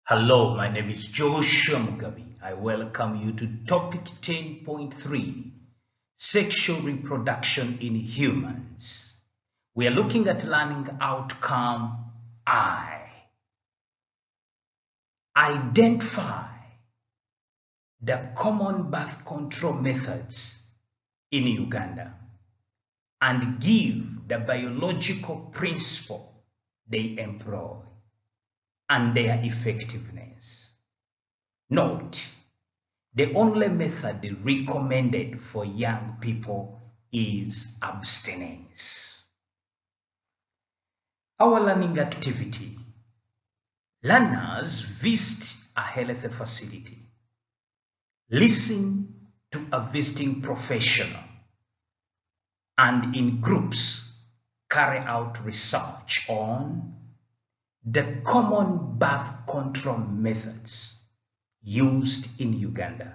Hello, my name is Joshua Mugabi. I welcome you to topic 10.3, sexual reproduction in humans. We are looking at learning outcome I. Identify the common birth control methods in Uganda and give the biological principle they employ and their effectiveness. Note, the only method recommended for young people is abstinence. Our learning activity. Learners visit a health facility. Listen to a visiting professional and in groups carry out research on the common birth control methods used in Uganda,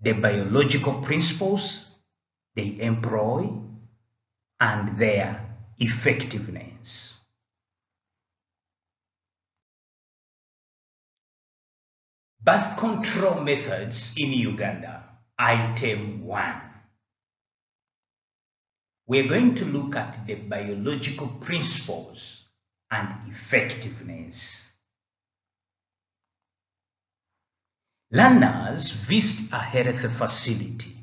the biological principles they employ, and their effectiveness. Birth control methods in Uganda, item 1. We're going to look at the biological principles and effectiveness. Learners visit a health facility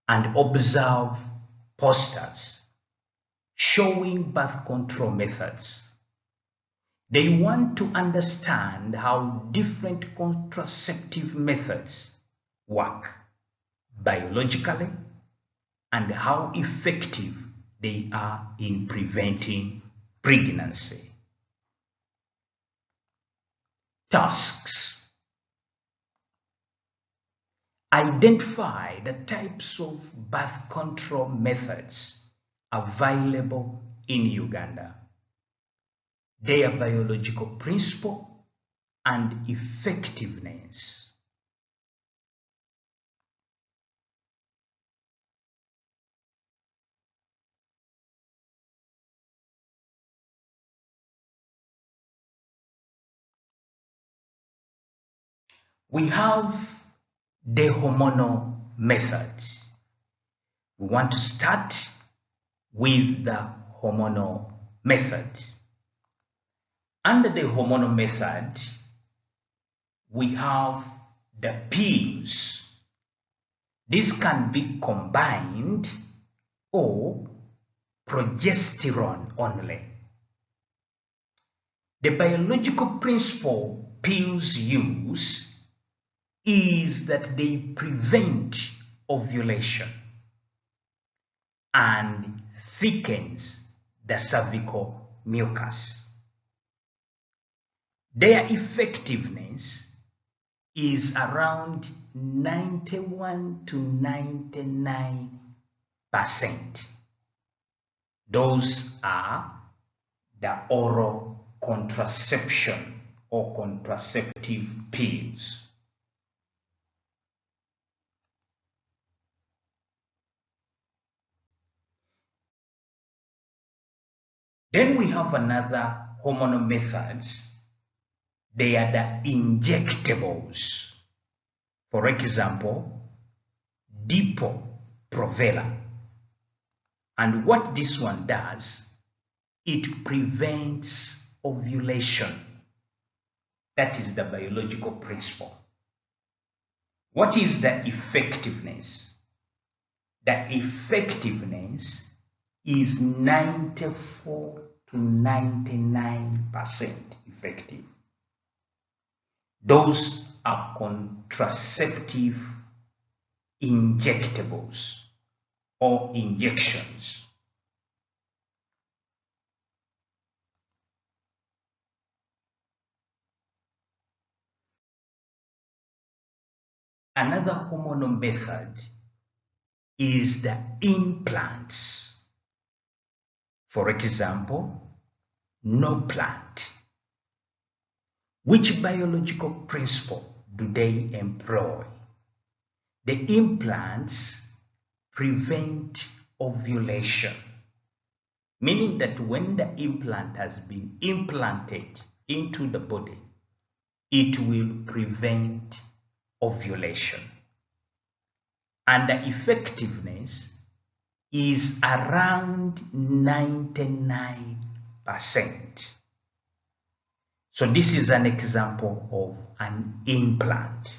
and observe posters showing birth control methods. They want to understand how different contraceptive methods work biologically and how effective they are in preventing pregnancy. Tasks. Identify the types of birth control methods available in Uganda, their biological principle and effectiveness. We have the hormonal methods. We want to start with the hormonal method. Under the hormonal method, we have the pills. This can be combined or progesterone only. The biological principle pills use is that they prevent ovulation and thickens the cervical mucus. Their effectiveness is around 91 to 99%. Those are the oral contraception or contraceptive pills. Then we have another hormonal methods. They are the injectables. For example, Depo-Provera. And what this one does, it prevents ovulation. That is the biological principle. What is the effectiveness? The effectiveness is 94 to 99% effective. Those are contraceptive injectables or injections. Another hormonal method is the implants. For example, no plant. Which biological principle do they employ? The implants prevent ovulation, meaning that when the implant has been implanted into the body, it will prevent ovulation. And the effectiveness is around 99%. So this is an example of an implant.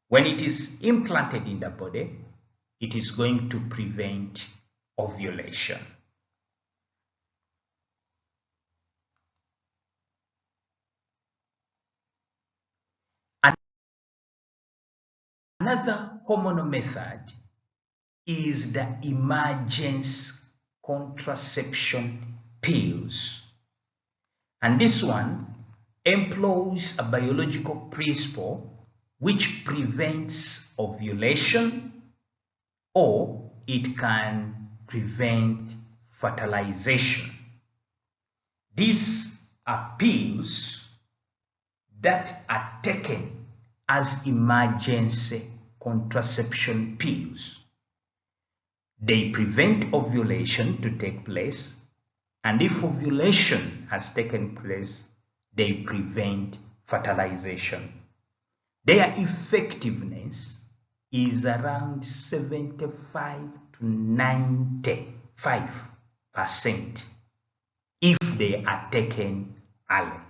When it is implanted in the body, it is going to prevent ovulation. Another common method is the emergency contraception pills. And this one employs a biological principle which prevents ovulation, or it can prevent fertilization. These are pills that are taken as emergency contraception pills. They prevent ovulation to take place, and if ovulation has taken place, they prevent fertilization. Their effectiveness is around 75 to 95% if they are taken early.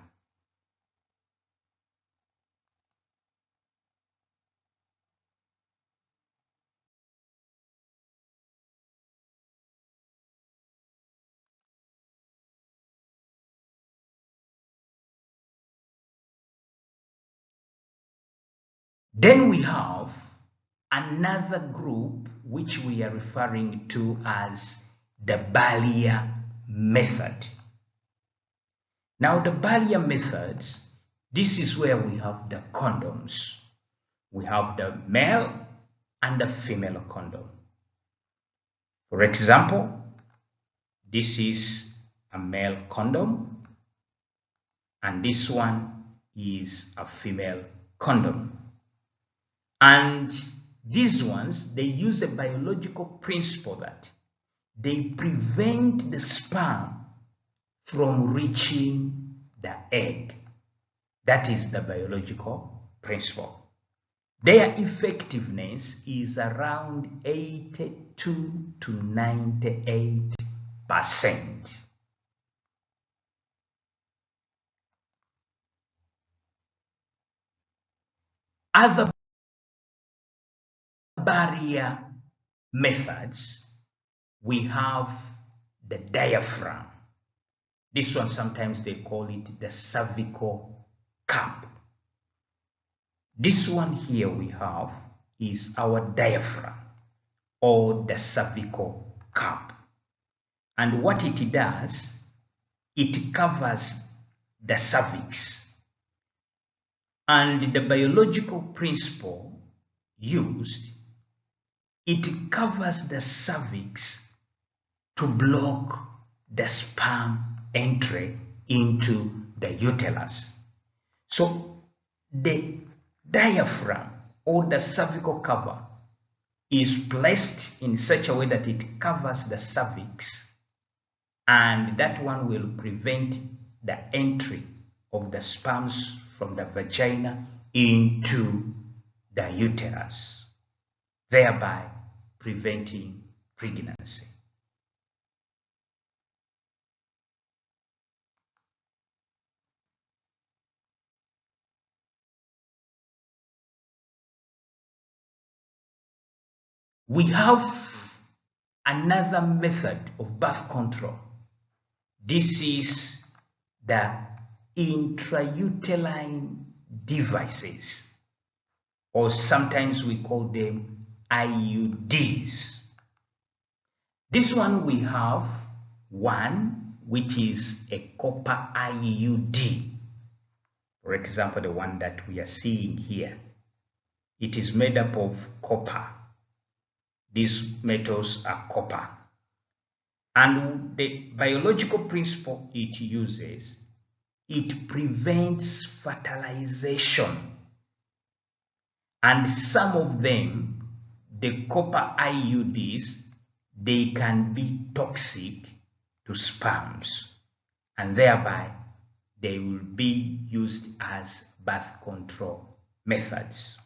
Then we have another group which we are referring to as the barrier method. Now the barrier methods, this is where we have the condoms. We have the male and the female condom. For example, this is a male condom and this one is a female condom. And these ones, they use a biological principle that they prevent the sperm from reaching the egg. That is the biological principle. Their effectiveness is around 82 to 98%. Other barrier methods, we have the diaphragm. This one, sometimes they call it the cervical cap. This one here we have is our diaphragm or the cervical cap. And what it does, it covers the cervix. And the biological principle used, it covers the cervix to block the sperm entry into the uterus. So the diaphragm or the cervical cover is placed in such a way that it covers the cervix, and that one will prevent the entry of the sperms from the vagina into the uterus, thereby preventing pregnancy. We have another method of birth control. This is the intrauterine devices, or sometimes we call them IUDs. This one we have one which is a copper IUD. For example, the one that we are seeing here. It is made up of copper. These metals are copper. And the biological principle it uses, it prevents fertilization. And some of them, the copper IUDs, they can be toxic to sperms, and thereby they will be used as birth control methods.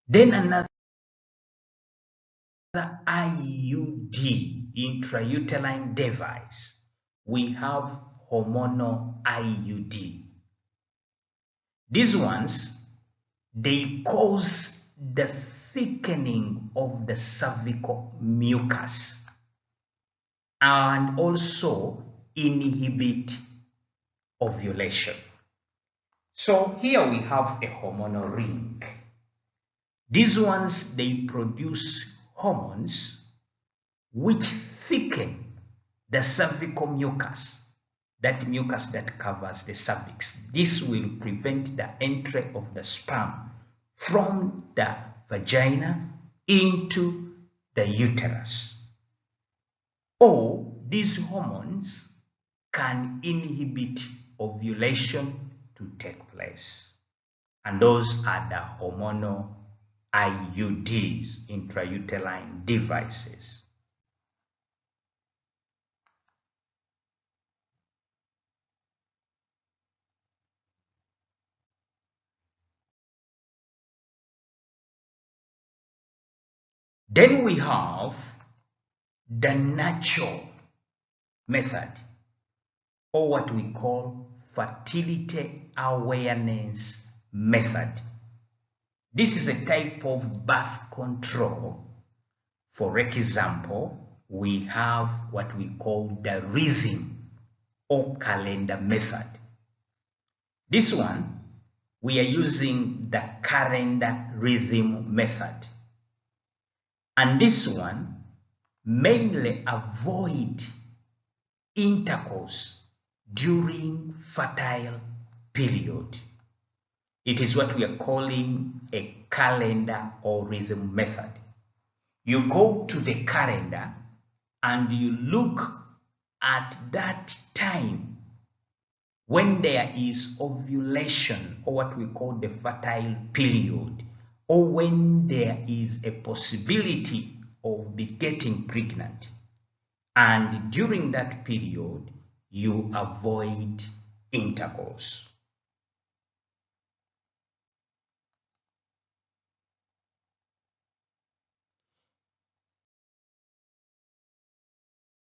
Then another IUD, intrauterine device, we have hormonal IUD. These ones, they cause the thickening of the cervical mucus and also inhibit ovulation. So here we have a hormonal ring. These ones, they produce hormones which thicken the cervical mucus, that mucus that covers the cervix. This will prevent the entry of the sperm from the vagina into the uterus. Or these hormones can inhibit ovulation to take place. And those are the hormonal IUDs, intrauterine devices. Then we have the natural method, or what we call fertility awareness method. This is a type of birth control. For example, we have what we call the rhythm or calendar method. This one, we are using the calendar rhythm method. And this one mainly avoid intercourse during fertile period. It is what we are calling a calendar or rhythm method. You go to the calendar and you look at that time when there is ovulation, or what we call the fertile period, or when there is a possibility of getting pregnant. And during that period, you avoid intercourse.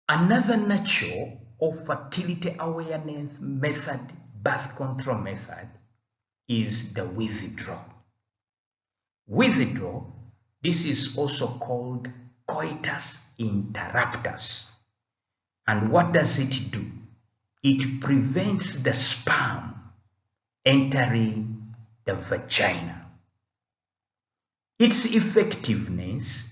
Another natural or fertility awareness method, birth control method, is the withdrawal. Withdrawal, this is also called coitus interruptus. And what does it do? It prevents the sperm entering the vagina. Its effectiveness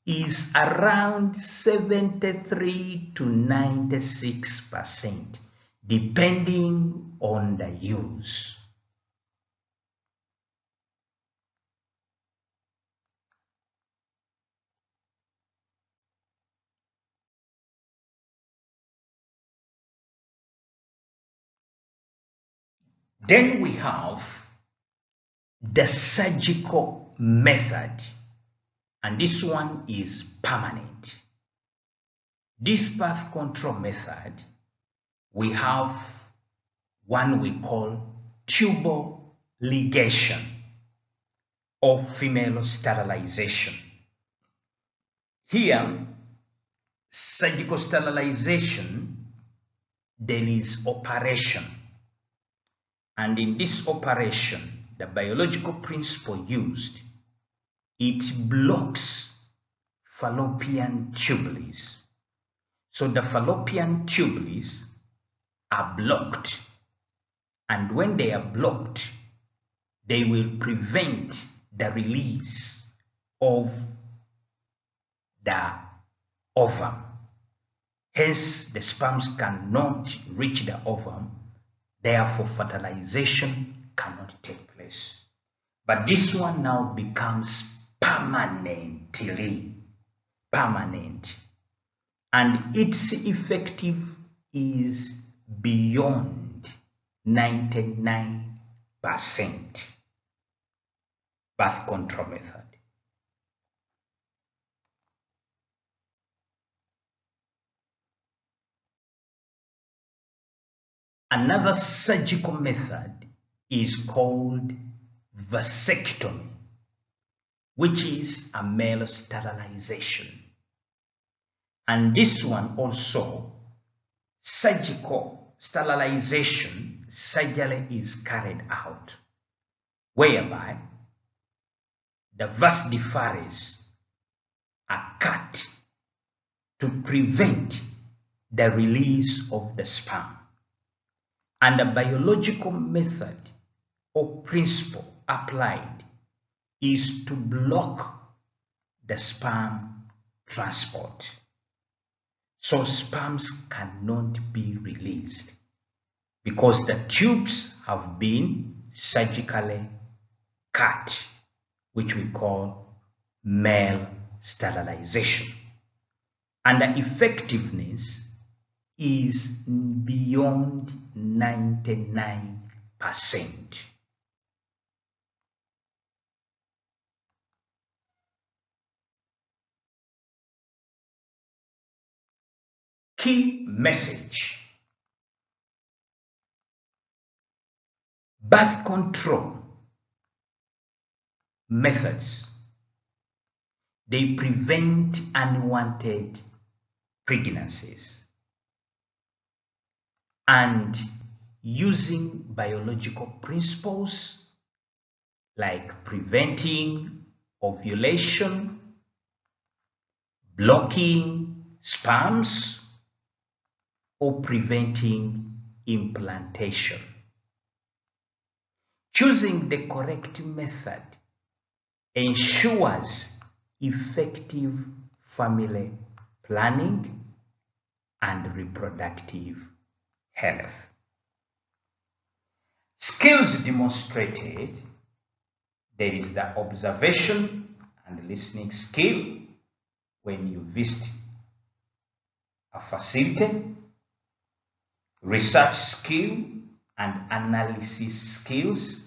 is around 73 to 96%, depending on the use. Then we have the surgical method, and this one is permanent. This birth control method, we have one we call tubal ligation or female sterilization. Here, surgical sterilization, there is operation. And in this operation, the biological principle used, it blocks fallopian tubules. So the fallopian tubules are blocked. And when they are blocked, they will prevent the release of the ovum. Hence, the sperms cannot reach the ovum. Therefore, fertilization cannot take place. But this one now becomes permanently permanent. And its effective is beyond 99%. Birth control method. Another surgical method is called vasectomy, which is a male sterilization. And this one also, surgical sterilization, surgery is carried out, whereby the vas deferens are cut to prevent the release of the sperm. And the biological method or principle applied is to block the sperm transport, so sperms cannot be released because the tubes have been surgically cut, which we call male sterilization. And the effectiveness is beyond 99%. Key message: birth control methods, they prevent unwanted pregnancies, and using biological principles like preventing ovulation, blocking sperms, or preventing implantation. Choosing the correct method ensures effective family planning and reproductive health. Skills demonstrated: there is the observation and listening skill when you visit a facility, research skill and analysis skills,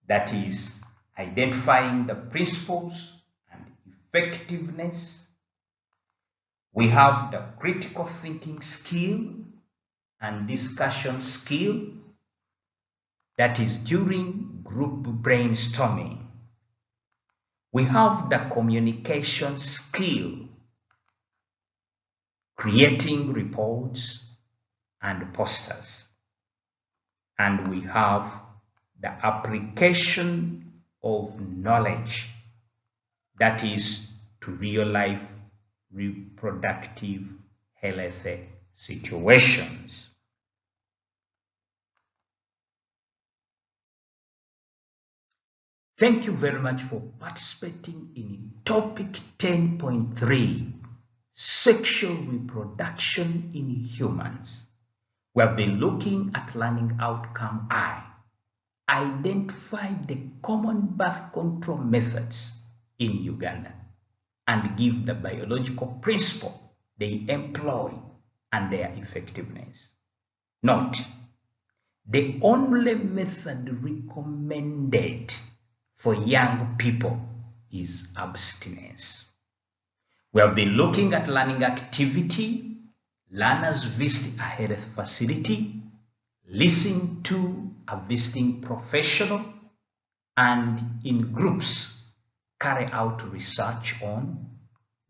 that is identifying the principles and effectiveness. We have the critical thinking skill and discussion skill, that is during group brainstorming. We have the communication skill, creating reports and posters. And we have the application of knowledge, that is to real life reproductive health situations. Thank you very much for participating in topic 10.3, sexual reproduction in humans. We have been looking at learning outcome I, identify the common birth control methods in Uganda, and give the biological principle they employ and their effectiveness. Note, the only method recommended for young people is abstinence. We have been looking at learning activity, learners visit a health facility, listen to a visiting professional, and in groups carry out research on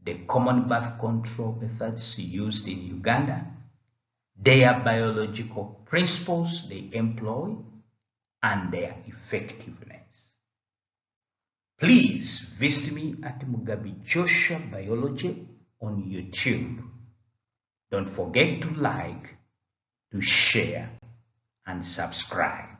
the common birth control methods used in Uganda, their biological principles they employ, and their effectiveness. Please visit me at Mugabi Joshua Biology on YouTube. Don't forget to like, to share, and subscribe.